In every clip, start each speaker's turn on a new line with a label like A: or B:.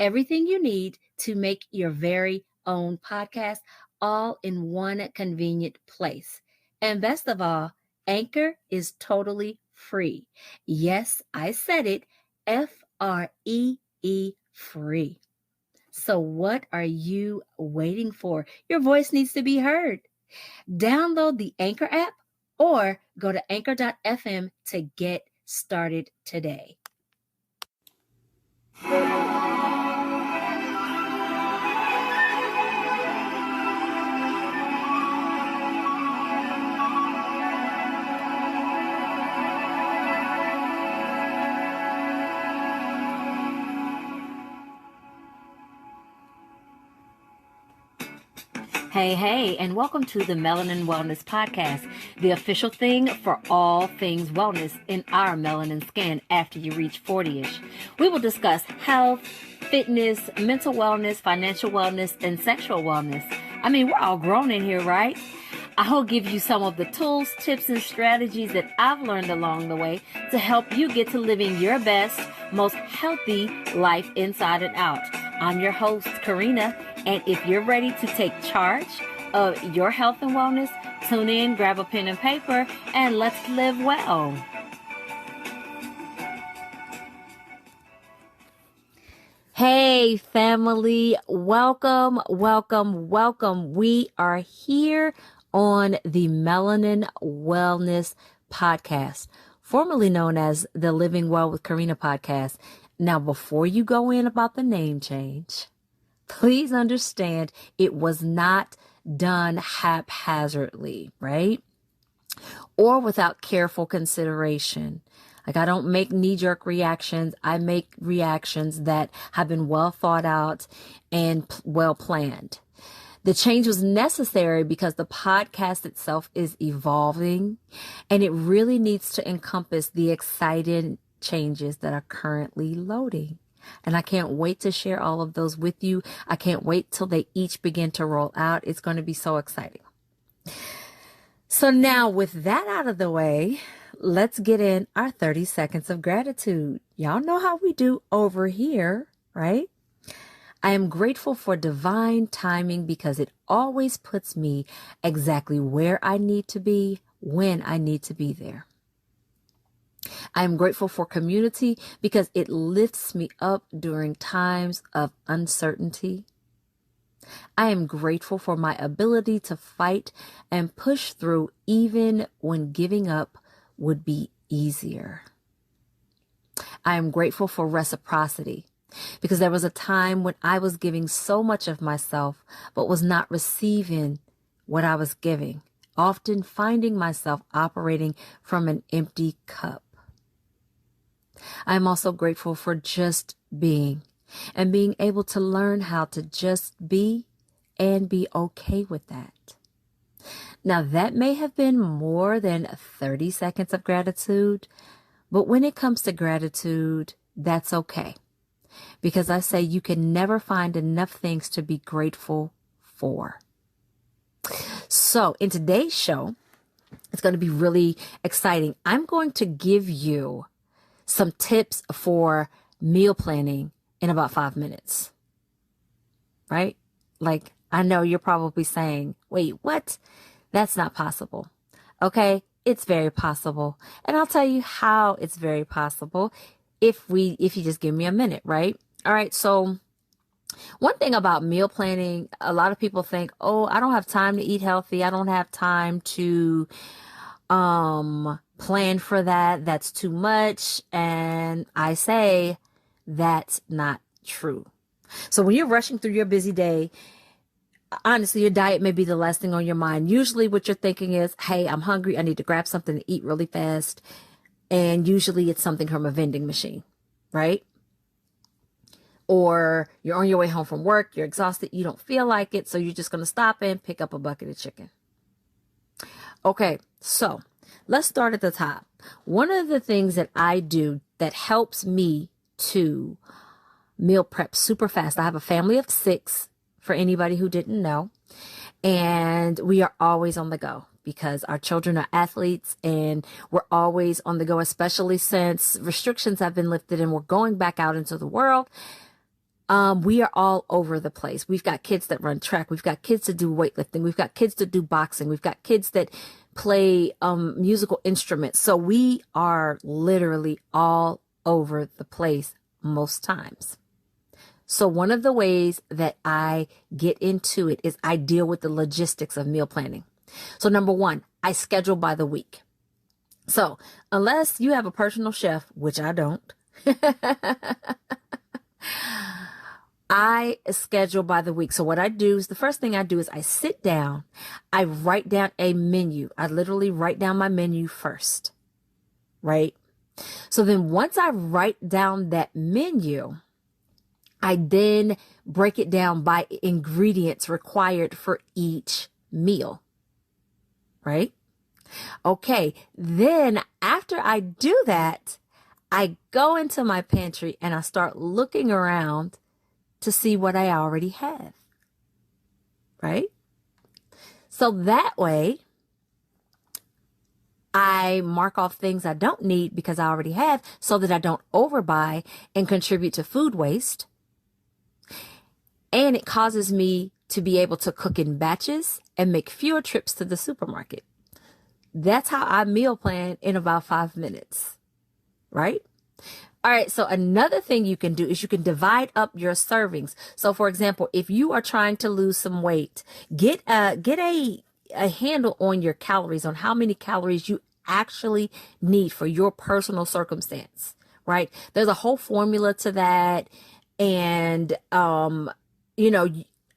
A: everything you need to make your very own podcast all in one convenient place. And best of all, Anchor is totally free. Yes, I said it, Free, free. So what are you waiting for? Your voice needs to be heard. Download the Anchor app or go to anchor.fm to get started today. Hey, and welcome to the Melanin Wellness Podcast, the official thing for all things wellness in our melanin skin after you reach 40-ish. We will discuss health, fitness, mental wellness, financial wellness, and sexual wellness. I mean, we're all grown in here, right? I'll give you some of the tools, tips, and strategies that I've learned along the way to help you get to living your best, most healthy life inside and out. I'm your host, Karina, and if you're ready to take charge of your health and wellness, tune in, grab a pen and paper, and let's live well. Hey, family, welcome. We are here on the Melanin Wellness Podcast, formerly known as the Living Well with Karina Podcast. Now, before you go in about the name change, please understand it was not done haphazardly, right? Or without careful consideration. Like, I don't make knee-jerk reactions. I make reactions that have been well thought out and well planned. The change was necessary because the podcast itself is evolving, and it really needs to encompass the exciting changes that are currently loading. And I can't wait to share all of those with you. I can't wait till they each begin to roll out. It's going to be so exciting. So now, with that out of the way, let's get in our 30 seconds of gratitude. Y'all know how we do over here, right? I am grateful for divine timing because it always puts me exactly where I need to be when I need to be there. I am grateful for community because it lifts me up during times of uncertainty. I am grateful for my ability to fight and push through even when giving up would be easier. I am grateful for reciprocity because there was a time when I was giving so much of myself but was not receiving what I was giving, often finding myself operating from an empty cup. I am also grateful for just being and being able to learn how to just be and be okay with that. Now, that may have been more than 30 seconds of gratitude, but when it comes to gratitude, that's okay. Because I say you can never find enough things to be grateful for. So in today's show, it's going to be really exciting. I'm going to give you some tips for meal planning in about 5 minutes, right? Like, I know you're probably saying, wait, what? That's not possible. Okay, it's very possible. And I'll tell you how it's very possible if you just give me a minute, right? All right, so one thing about meal planning, a lot of people think, oh, I don't have time to eat healthy. I don't have time to plan for that. That's too much. And I say that's not true. So when you're rushing through your busy day, honestly, your diet may be the last thing on your mind. Usually what you're thinking is, hey, I'm hungry. I need to grab something to eat really fast. And usually it's something from a vending machine, right? Or you're on your way home from work. You're exhausted. You don't feel like it. So you're just going to stop and pick up a bucket of chicken. Okay, so let's start at the top. One of the things that I do that helps me to meal prep super fast. I have a family of 6 for anybody who didn't know. And we are always on the go because our children are athletes and we're always on the go, especially since restrictions have been lifted and we're going back out into the world. We are all over the place. We've got kids that run track. We've got kids that do weightlifting. We've got kids that do boxing. We've got kids that play musical instruments. So we are literally all over the place most times. So one of the ways that I get into it is I deal with the logistics of meal planning. So number one, I schedule by the week. So unless you have a personal chef, which I don't, I schedule by the week. So what I do is the first thing I do is I sit down, I write down a menu. I literally write down my menu first, right? So then once I write down that menu, I then break it down by ingredients required for each meal, right? Okay, then after I do that, I go into my pantry and I start looking around to see what I already have, right? So that way, I mark off things I don't need because I already have so that I don't overbuy and contribute to food waste. And it causes me to be able to cook in batches and make fewer trips to the supermarket. That's how I meal plan in about 5 minutes, right? All right. So another thing you can do is you can divide up your servings. So for example, if you are trying to lose some weight, get a handle on your calories, on how many calories you actually need for your personal circumstance, right? There's a whole formula to that. And,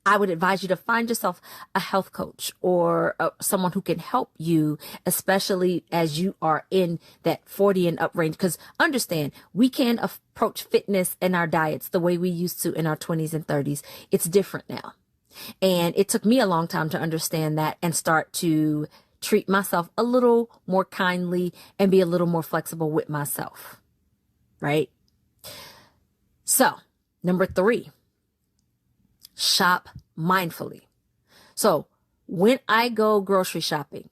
A: I would advise you to find yourself a health coach or someone who can help you, especially as you are in that 40 and up range. Because understand, we can't approach fitness and our diets the way we used to in our 20s and 30s. It's different now. And it took me a long time to understand that and start to treat myself a little more kindly and be a little more flexible with myself, right? So, number 3. Shop mindfully. So when I go grocery shopping,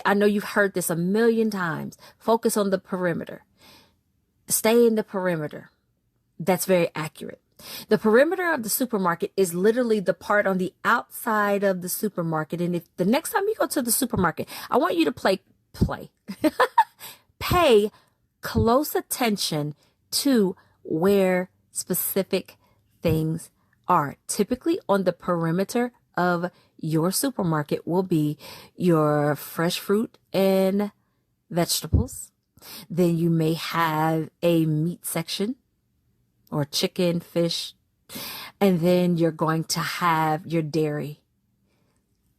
A: I know you've heard this a million times. Focus on the perimeter. Stay in the perimeter. That's very accurate. The perimeter of the supermarket is literally the part on the outside of the supermarket. And if the next time you go to the supermarket, I want you to pay close attention to where specific things are. Typically on the perimeter of your supermarket will be your fresh fruit and vegetables. Then you may have a meat section or chicken, fish, and then you're going to have your dairy.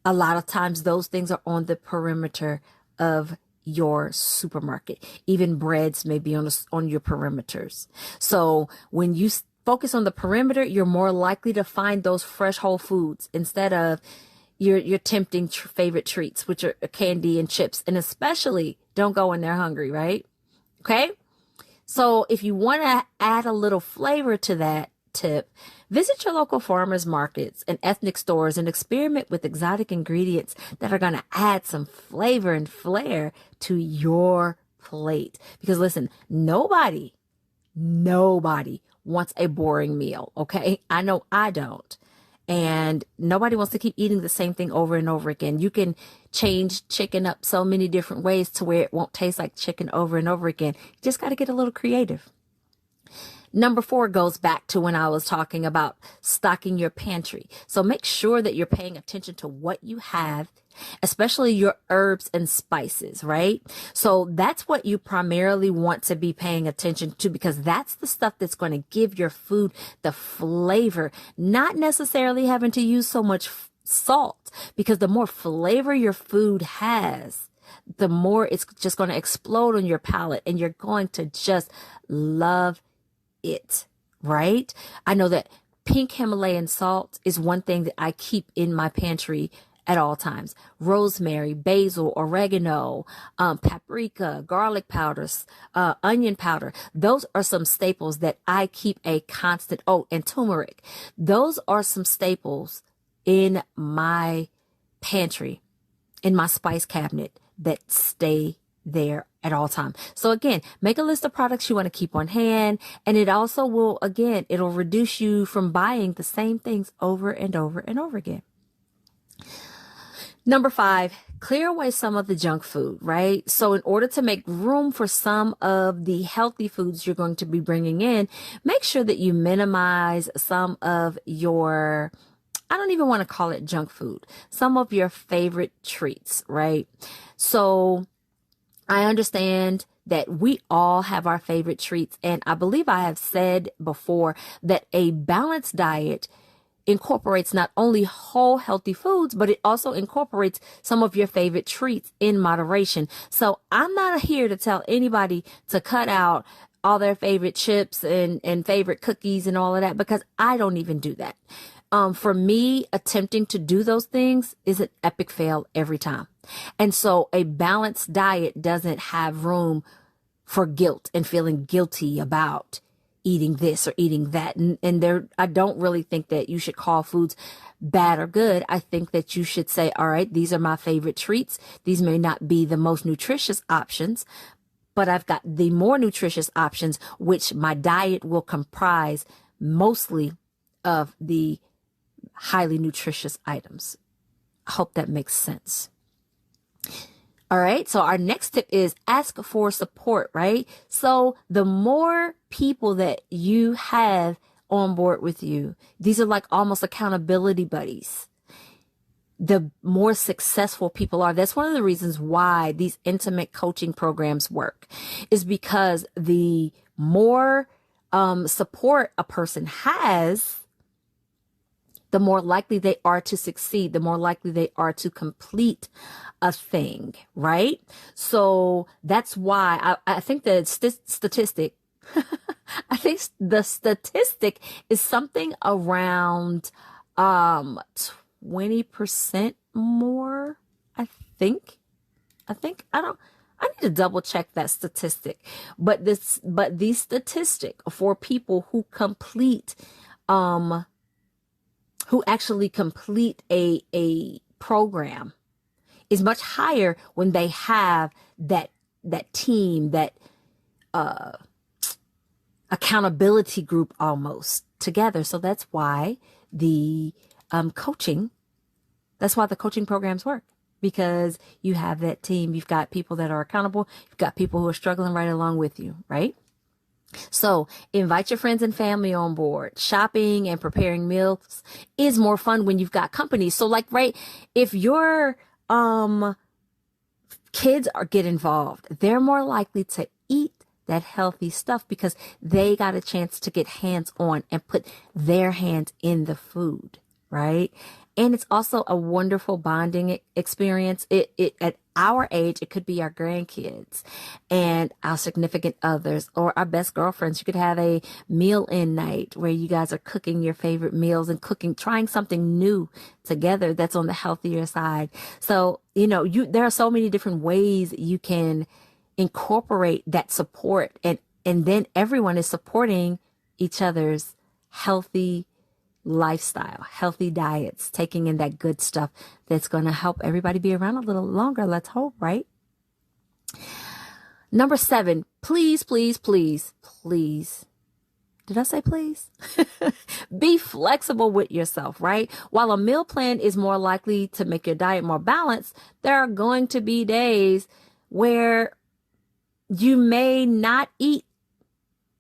A: A lot of times those things are on the perimeter of your supermarket. Even breads may be on your perimeters. So when you focus on the perimeter, you're more likely to find those fresh whole foods instead of your tempting favorite treats, which are candy and chips. And especially don't go in there hungry, right? Okay. So if you want to add a little flavor to that tip, visit your local farmers markets and ethnic stores and experiment with exotic ingredients that are going to add some flavor and flair to your plate. Because listen, nobody wants a boring meal. Okay. I know I don't. And nobody wants to keep eating the same thing over and over again. You can change chicken up so many different ways to where it won't taste like chicken over and over again. You just got to get a little creative. Number 4 goes back to when I was talking about stocking your pantry. So make sure that you're paying attention to what you have, especially your herbs and spices, right? So that's what you primarily want to be paying attention to, because that's the stuff that's going to give your food the flavor, not necessarily having to use so much salt, because the more flavor your food has, the more it's just going to explode on your palate and you're going to just love it, right? I know that pink Himalayan salt is one thing that I keep in my pantry at all times. Rosemary, basil, oregano, paprika, garlic powders, onion powder. Those are some staples that I keep a constant. Oh, and turmeric. Those are some staples in my pantry, in my spice cabinet that stay there at all time. So again, make a list of products you want to keep on hand. And it also will, again, it'll reduce you from buying the same things over and over and over again. Number 5, clear away some of the junk food, right? So in order to make room for some of the healthy foods you're going to be bringing in, make sure that you minimize some of your, I don't even want to call it junk food, some of your favorite treats, right? So I understand that we all have our favorite treats. And I believe I have said before that a balanced diet incorporates not only whole healthy foods, but it also incorporates some of your favorite treats in moderation. So I'm not here to tell anybody to cut out all their favorite chips and favorite cookies and all of that, because I don't even do that. For me, attempting to do those things is an epic fail every time. And so a balanced diet doesn't have room for guilt and feeling guilty about eating this or eating that. And there, I don't really think that you should call foods bad or good. I think that you should say, all right, these are my favorite treats. These may not be the most nutritious options, but I've got the more nutritious options, which my diet will comprise mostly of the highly nutritious items. I hope that makes sense. All right. So our next tip is ask for support, right? So the more people that you have on board with you, these are like almost accountability buddies, the more successful people are. That's one of the reasons why these intimate coaching programs work, is because the more support a person has, the more likely they are to succeed, the more likely they are to complete a thing, right? So that's why I think the statistic, I think the statistic is something around 20% more, I need to double check that statistic, but the statistic for people who complete, who actually complete a program is much higher when they have that team, that accountability group almost together. So that's why the coaching programs work, because you have that team. You've got people that are accountable. You've got people who are struggling right along with you, right? So invite your friends and family on board. Shopping and preparing meals is more fun when you've got company. So like, right, if your kids get involved, they're more likely to eat that healthy stuff because they got a chance to get hands on and put their hands in the food, right? And it's also a wonderful bonding experience. It at our age, it could be our grandkids and our significant others or our best girlfriends. You could have a meal-in night where you guys are cooking your favorite meals and trying something new together that's on the healthier side. So, there are so many different ways you can incorporate that support, and then everyone is supporting each other's healthy lifestyle, healthy diets, taking in that good stuff that's going to help everybody be around a little longer. Let's hope, right? Number 7, please, please, please, please. Did I say please? Be flexible with yourself, right? While a meal plan is more likely to make your diet more balanced, there are going to be days where you may not eat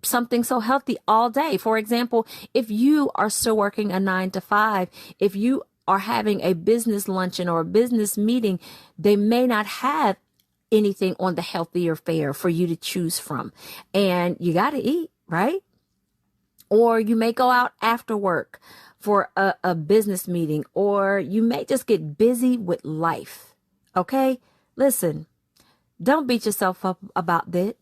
A: something so healthy all day. For example, if you are still working a 9-to-5, if you are having a business luncheon or a business meeting, they may not have anything on the healthier fare for you to choose from. And you got to eat, right? Or you may go out after work for a business meeting, or you may just get busy with life. Okay? Listen, don't beat yourself up about that.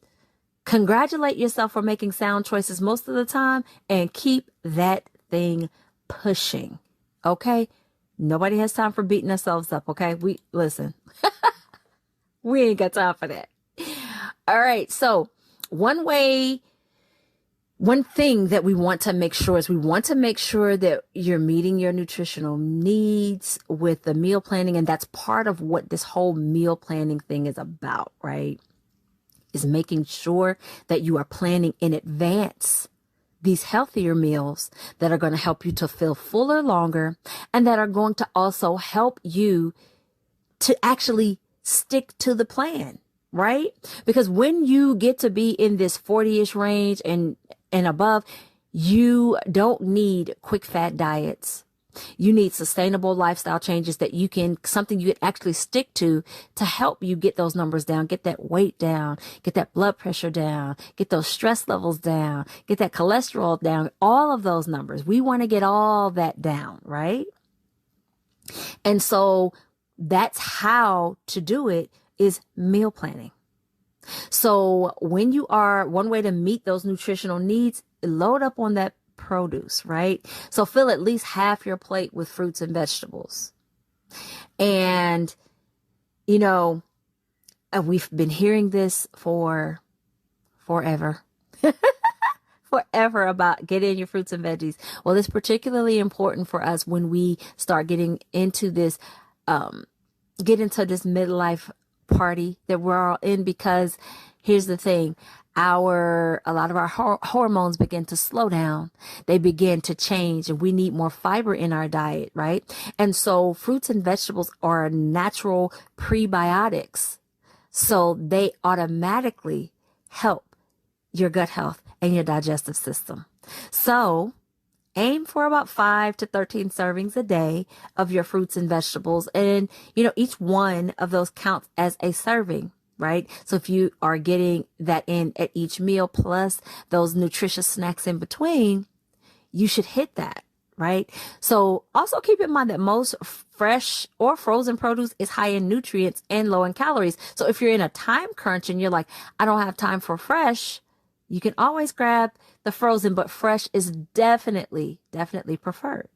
A: Congratulate yourself for making sound choices most of the time and keep that thing pushing. Okay? Nobody has time for beating ourselves up. Okay? Listen, we ain't got time for that. All right. So one thing that we want to make sure is that you're meeting your nutritional needs with the meal planning. And that's part of what this whole meal planning thing is about, right? is making sure that you are planning in advance these healthier meals that are going to help you to feel fuller longer, and that are going to also help you to actually stick to the plan, right? Because when you get to be in this 40-ish range and above, you don't need quick fat diets. You need sustainable lifestyle changes that something you can actually stick to help you get those numbers down, get that weight down, get that blood pressure down, get those stress levels down, get that cholesterol down, all of those numbers. We want to get all that down, right? And so that's how to do it, is meal planning. So one way to meet those nutritional needs, load up on that produce, right? So fill at least half your plate with fruits and vegetables. And, we've been hearing this for forever. Forever about get in your fruits and veggies. Well, it's particularly important for us when we start getting into this, midlife party that we're all in, because here's the thing. A lot of our hormones begin to slow down. They begin to change, and we need more fiber in our diet, right? And so fruits and vegetables are natural prebiotics. So they automatically help your gut health and your digestive system. So aim for about 5 to 13 servings a day of your fruits and vegetables. And, each one of those counts as a serving, right? So if you are getting that in at each meal plus those nutritious snacks in between, you should hit that, right? So also keep in mind that most fresh or frozen produce is high in nutrients and low in calories. So if you're in a time crunch and you're like, I don't have time for fresh, you can always grab the frozen, but fresh is definitely preferred.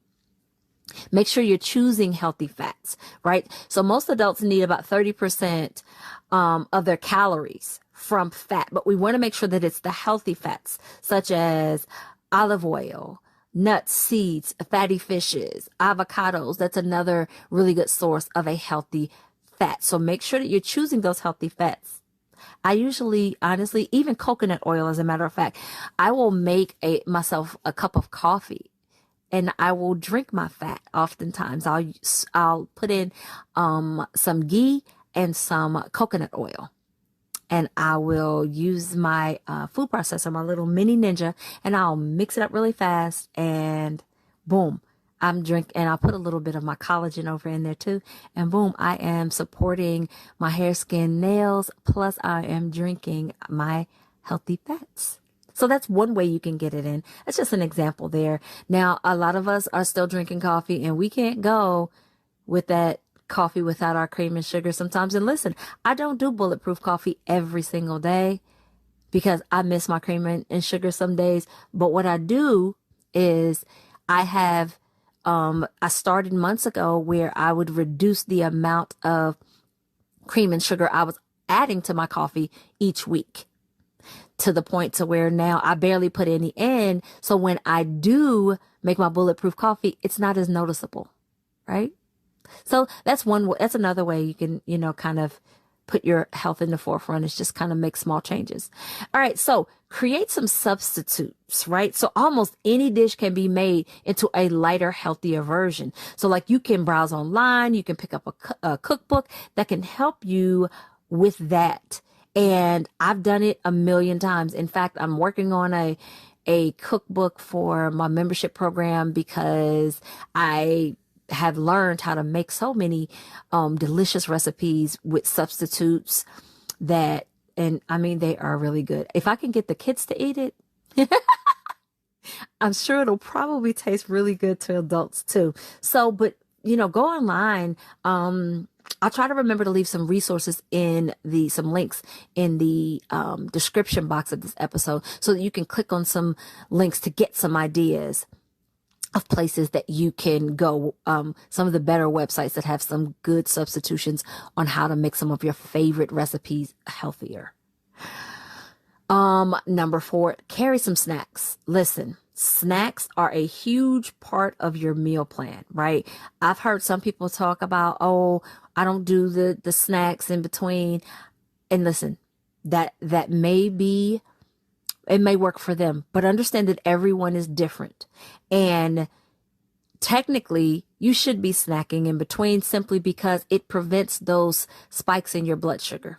A: Make sure you're choosing healthy fats, right? So most adults need about 30% of their calories from fat, but we want to make sure that it's the healthy fats, such as olive oil, nuts, seeds, fatty fishes, avocados. That's another really good source of a healthy fat. So make sure that you're choosing those healthy fats. I usually, honestly, even coconut oil, as a matter of fact, I will make myself a cup of coffee and I will drink my fat. Oftentimes I'll put in some ghee and some coconut oil, and I will use my food processor, my little mini Ninja, and I'll mix it up really fast, and boom, I'm drinking, and I'll put a little bit of my collagen over in there too. And boom, I am supporting my hair, skin, nails, plus I am drinking my healthy fats. So that's one way you can get it in. That's just an example there. Now, a lot of us are still drinking coffee, and we can't go with that coffee without our cream and sugar sometimes. And listen, I don't do bulletproof coffee every single day because I miss my cream and sugar some days. But what I do is I started months ago where I would reduce the amount of cream and sugar I was adding to my coffee each week, to the point to where now I barely put any in. So when I do make my bulletproof coffee, it's not as noticeable, right? So that's another way you can, kind of put your health in the forefront, is just kind of make small changes. All right. So create some substitutes, right? So almost any dish can be made into a lighter, healthier version. So like you can browse online, you can pick up a cookbook that can help you with that. And I've done it a million times. In fact, I'm working on a cookbook for my membership program because I have learned how to make so many delicious recipes with substitutes they are really good. If I can get the kids to eat it, I'm sure it'll probably taste really good to adults too. So, but go online. I'll try to remember to leave some resources some links in the description box of this episode so that you can click on some links to get some ideas of places that you can go, some of the better websites that have some good substitutions on how to make some of your favorite recipes healthier. Number 4, carry some snacks. Listen, snacks are a huge part of your meal plan, right? I've heard some people talk about, I don't do the snacks in between. And listen, that may be, it may work for them, but understand that everyone is different. And technically, you should be snacking in between simply because it prevents those spikes in your blood sugar.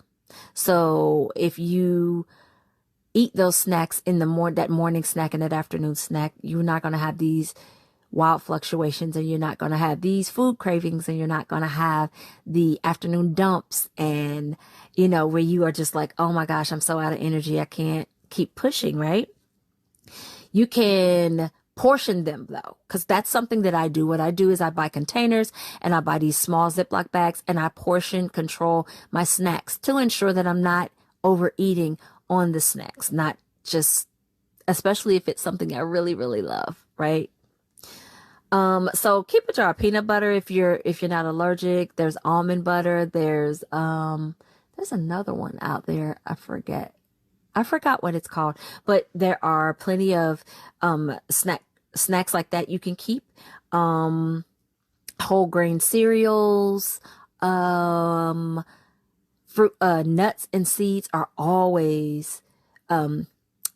A: So if you eat those snacks in that morning snack and that afternoon snack, you're not going to have these wild fluctuations, and you're not going to have these food cravings, and you're not going to have the afternoon dumps, and where you are just like, oh my gosh, I'm so out of energy, I can't keep pushing, right? You can portion them though, because that's something that I do. What I do is I buy containers, and I buy these small Ziploc bags, and I portion control my snacks to ensure that I'm not overeating on the snacks, not just, especially if it's something I really, really love, right? So keep a jar of peanut butter if you're not allergic. There's almond butter. There's another one out there. I forgot what it's called, but there are plenty of, snacks like that you can keep. Whole grain cereals, fruit, nuts and seeds are always, a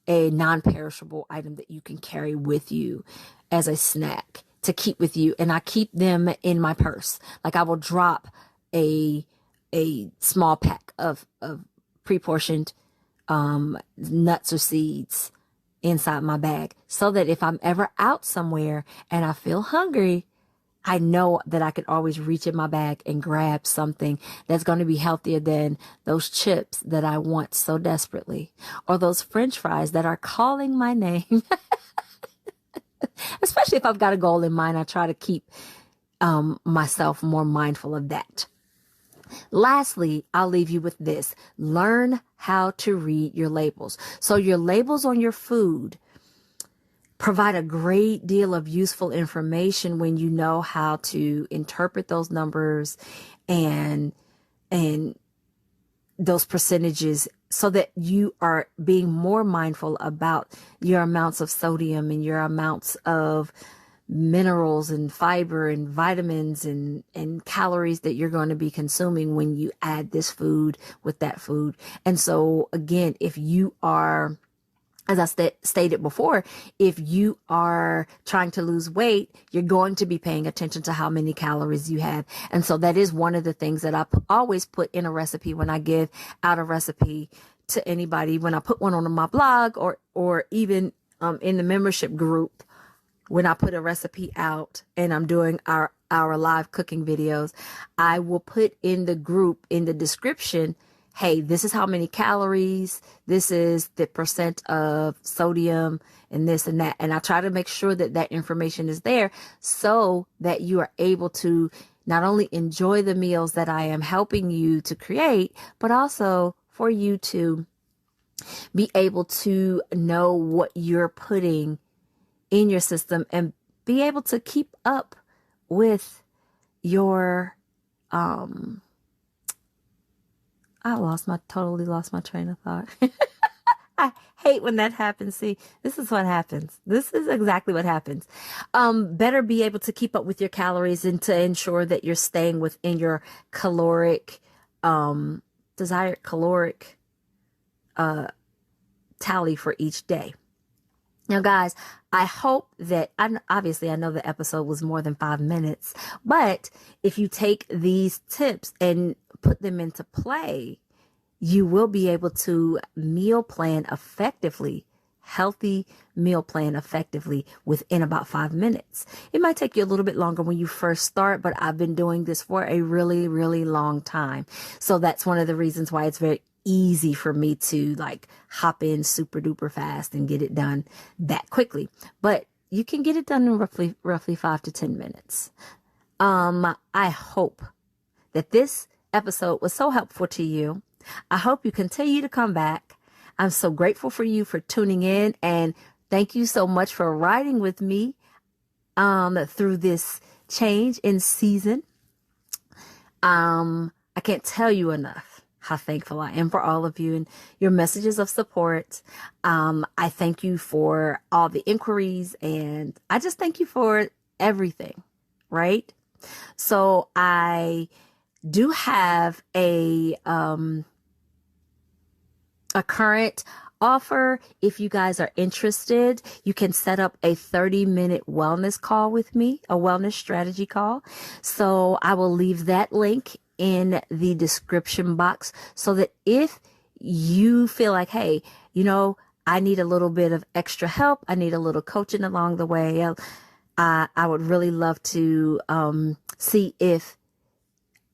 A: non-perishable item that you can carry with you as a snack to keep with you. And I keep them in my purse. Like I will drop a small pack of pre-portioned nuts or seeds inside my bag, so that if I'm ever out somewhere and I feel hungry, I know that I could always reach in my bag and grab something that's going to be healthier than those chips that I want so desperately, or those French fries that are calling my name. Especially if I've got a goal in mind, I try to keep myself more mindful of that. Lastly, I'll leave you with this. Learn how to read your labels. So your labels on your food provide a great deal of useful information when you know how to interpret those numbers and those percentages, so that you are being more mindful about your amounts of sodium and your amounts of minerals and fiber and vitamins and calories that you're going to be consuming when you add this food with that food. And so again, if you are, as I stated before, if you are trying to lose weight, you're going to be paying attention to how many calories you have. And so that is one of the things that I always put in a recipe when I give out a recipe to anybody, when I put one on my blog or even in the membership group. When I put a recipe out and I'm doing our live cooking videos, I will put in the group, in the description, hey, this is how many calories, this is the percent of sodium and this and that. And I try to make sure that that information is there so that you are able to not only enjoy the meals that I am helping you to create, but also for you to be able to know what you're putting in your system and be able to keep up with your, I totally lost my train of thought. I hate when that happens. See, this is what happens. This is exactly what happens. Better be able to keep up with your calories and to ensure that you're staying within your desired caloric, tally for each day. Now, guys, I hope that, obviously I know the episode was more than 5 minutes, but if you take these tips and put them into play, you will be able to meal plan effectively, healthy meal plan effectively within about 5 minutes. It might take you a little bit longer when you first start, but I've been doing this for a really, really long time. So that's one of the reasons why it's very easy for me to like hop in super duper fast and get it done that quickly. But you can get it done in roughly 5 to 10 minutes. I hope that this episode was so helpful to you. I hope you continue to come back. I'm so grateful for you for tuning in, and thank you so much for riding with me through this change in season. I can't tell you enough how thankful I am for all of you and your messages of support. I thank you for all the inquiries, and I just thank you for everything, right? So I do have a a current offer. If you guys are interested, you can set up a 30-minute wellness call with me, a wellness strategy call. So I will leave that link in the description box so that if you feel like, hey, I need a little bit of extra help, I need a little coaching along the way, I would really love to see if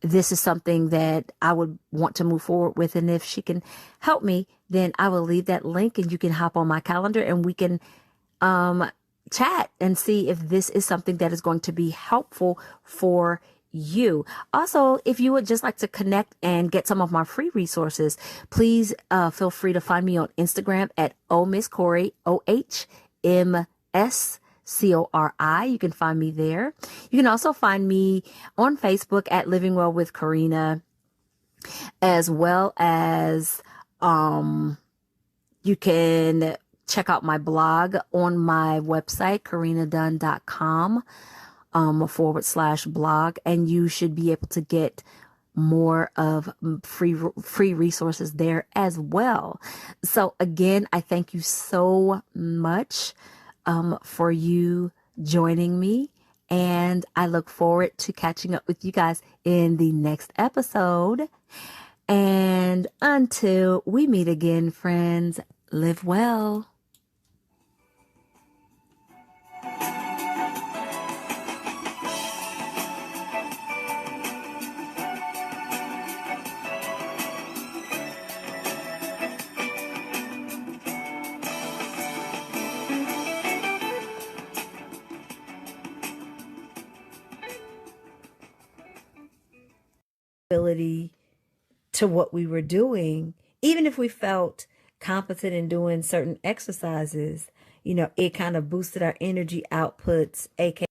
A: this is something that I would want to move forward with. And if she can help me, then I will leave that link and you can hop on my calendar and we can chat and see if this is something that is going to be helpful for you. Also, if you would just like to connect and get some of my free resources, please feel free to find me on Instagram at Cori, OHMS. Cori. You can find me there. You can also find me on Facebook at Living Well with Karina, as well as you can check out my blog on my website, karinadunn.com /blog, and you should be able to get more of free resources there as well. So again, I thank you so much for you joining me, and I look forward to catching up with you guys in the next episode. And until we meet again, friends, live well. To what we were doing, even if we felt competent in doing certain exercises, it kind of boosted our energy outputs, aka